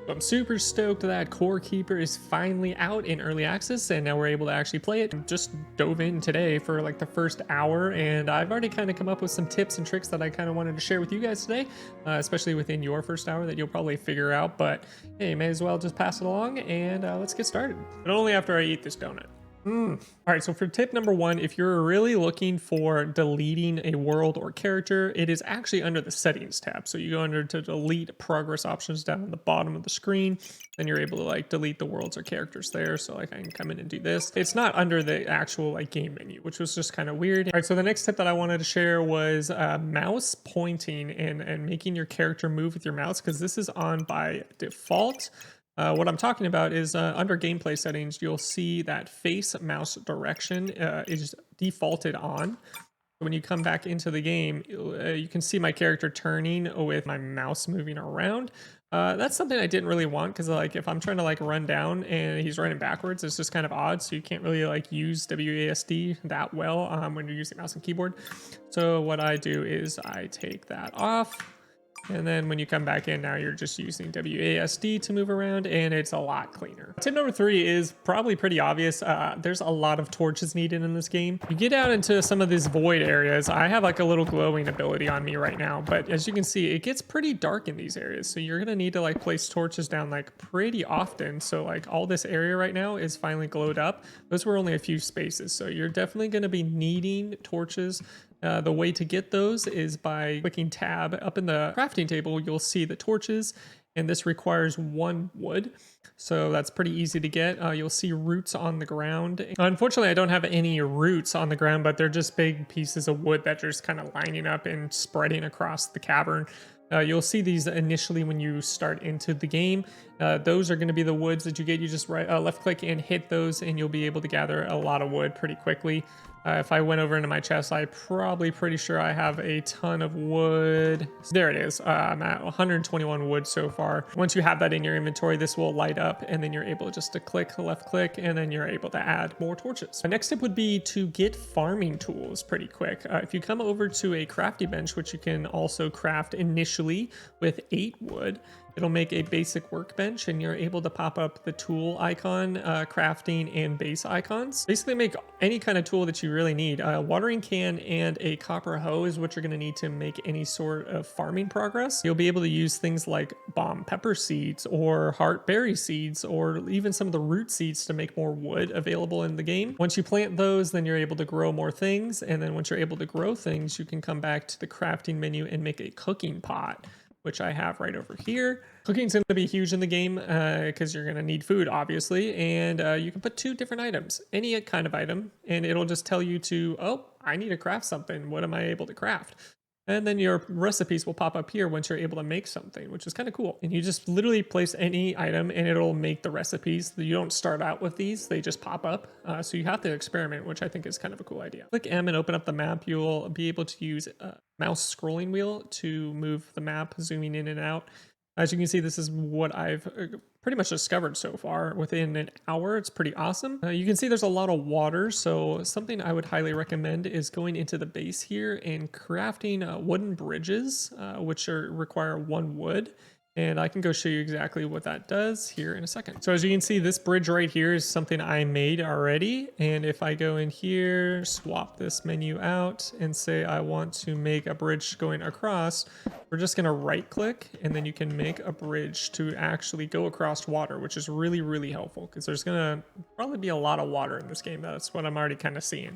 I'm super stoked that Core Keeper is finally out in early access and now we're able to actually play it. Just dove in today for like the first hour and I've already kind of come up with some tips and tricks that I kind of wanted to share with you guys today, especially within your first hour that you'll probably figure out. But hey, may as well just pass it along and let's get started. But only after I eat this donut. All right, so for tip number one, if you're really looking for deleting a world or character, it is actually under the settings tab. So you go under to delete progress options down at the bottom of the screen, then you're able to like delete the worlds or characters there. So like I can come in and do this. It's not under the actual like game menu, which was just kind of weird. All right, so the next tip that I wanted to share was mouse pointing and making your character move with your mouse, because this is on by default. What I'm talking about is under gameplay settings, you'll see that face mouse direction is defaulted on. When you come back into the game, you can see my character turning with my mouse moving around. That's something I didn't really want because like if I'm trying to like run down and he's running backwards, it's just kind of odd. So you can't really like use WASD that well when you're using mouse and keyboard. So what I do is I take that off. And then when you come back in, now you're just using WASD to move around and it's a lot cleaner. Tip number three is probably pretty obvious. There's a lot of torches needed in this game. You get out into some of these void areas. I have like a little glowing ability on me right now, but as you can see, it gets pretty dark in these areas. So you're gonna need to like place torches down like pretty often. So like all this area right now is finally glowed up. Those were only a few spaces. So you're definitely gonna be needing torches. The way to get those is by clicking tab. Up in the crafting table, you'll see the torches, and this requires 1 wood. So that's pretty easy to get. You'll see roots on the ground. Unfortunately, I don't have any roots on the ground, but they're just big pieces of wood that are just kind of lining up and spreading across the cavern. You'll see these initially when you start into the game. Those are going to be the woods that you get. You just left click and hit those and you'll be able to gather a lot of wood pretty quickly. If I went over into my chest, I'm probably pretty sure I have a ton of wood. There it is. I'm at 121 wood so far. Once you have that in your inventory, this will light up and then you're able just to click, left click, and then you're able to add more torches. The next tip would be to get farming tools pretty quick. If you come over to a crafty bench, which you can also craft initially with 8 wood, it'll make a basic workbench and you're able to pop up the tool icon, crafting, and base icons. Basically make any kind of tool that you really need. Watering can and a copper hoe is what you're gonna need to make any sort of farming progress. You'll be able to use things like bomb pepper seeds or heart berry seeds or even some of the root seeds to make more wood available in the game. Once you plant those, then you're able to grow more things. And then once you're able to grow things, you can come back to the crafting menu and make a cooking pot, which I have right over here. Cooking's going to be huge in the game because you're going to need food, obviously, and you can put 2 different items, any kind of item, and it'll just tell you to, oh, I need to craft something. What am I able to craft? And then your recipes will pop up here once you're able to make something, which is kind of cool. And you just literally place any item and it'll make the recipes. You don't start out with these, they just pop up. So you have to experiment, which I think is kind of a cool idea. Click M and open up the map. You'll be able to use a mouse scrolling wheel to move the map, zooming in and out. As you can see, this is what I've pretty much discovered so far within an hour. It's pretty awesome. You can see there's a lot of water, so something I would highly recommend is going into the base here and crafting wooden bridges, which require 1 wood. And I can go show you exactly what that does here in a second. So as you can see, this bridge right here is something I made already. And if I go in here, swap this menu out and say I want to make a bridge going across, we're just gonna right click and then you can make a bridge to actually go across water, which is really, really helpful because there's gonna probably be a lot of water in this game. That's what I'm already kind of seeing.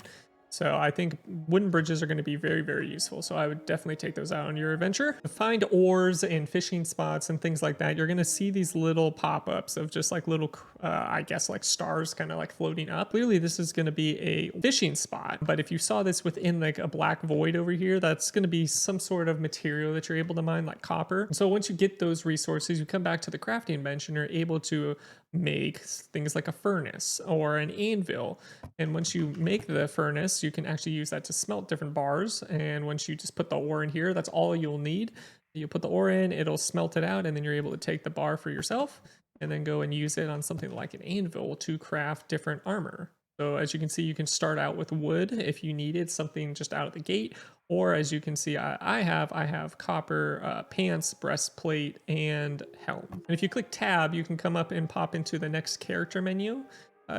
So I think wooden bridges are going to be very, very useful. So I would definitely take those out on your adventure. To find ores and fishing spots and things like that, you're going to see these little pop-ups of just like little, I guess like stars kind of like floating up. Clearly this is going to be a fishing spot. But if you saw this within like a black void over here, that's going to be some sort of material that you're able to mine, like copper. And so once you get those resources, you come back to the crafting bench and you're able to make things like a furnace or an anvil. And once you make the furnace, you can actually use that to smelt different bars. And once you just put the ore in here, that's all you'll need. You put the ore in, it'll smelt it out, and then you're able to take the bar for yourself and then go and use it on something like an anvil to craft different armor. So as you can see, you can start out with wood if you needed something just out of the gate, or as you can see, I have copper pants, breastplate, and helm. And if you click tab, you can come up and pop into the next character menu.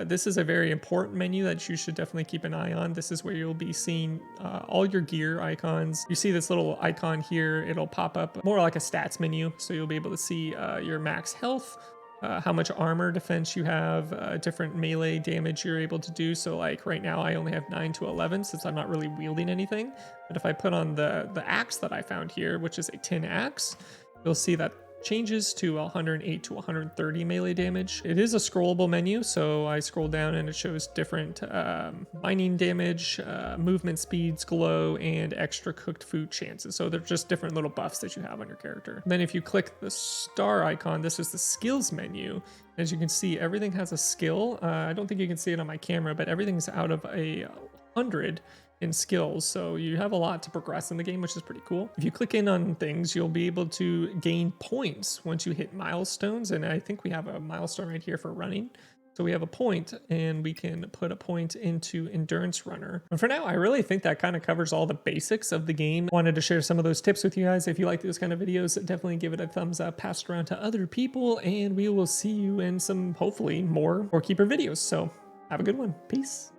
This is a very important menu that you should definitely keep an eye on. This is where you'll be seeing all your gear icons. You see this little icon here, it'll pop up more like a stats menu. So you'll be able to see your max health, how much armor defense you have, different melee damage you're able to do. So like right now I only have 9 to 11 since I'm not really wielding anything. But if I put on the axe that I found here, which is a tin axe, you'll see that changes to 108 to 130 melee damage. It is a scrollable menu, so I scroll down and it shows different mining damage, movement speeds, glow, and extra cooked food chances. So they're just different little buffs that you have on your character. And then if you click the star icon, this is the skills menu. As you can see, everything has a skill. I don't think you can see it on my camera, but everything's out of 100 in skills, so you have a lot to progress in the game, which is pretty cool. If you click in on things, you'll be able to gain points once you hit milestones, and I think we have a milestone right here for running. So we have a point, and we can put a point into Endurance Runner. And for now, I really think that kind of covers all the basics of the game. Wanted to share some of those tips with you guys. If you like those kind of videos, definitely give it a thumbs up, pass it around to other people, and we will see you in some, hopefully, more Core Keeper videos. So have a good one. Peace.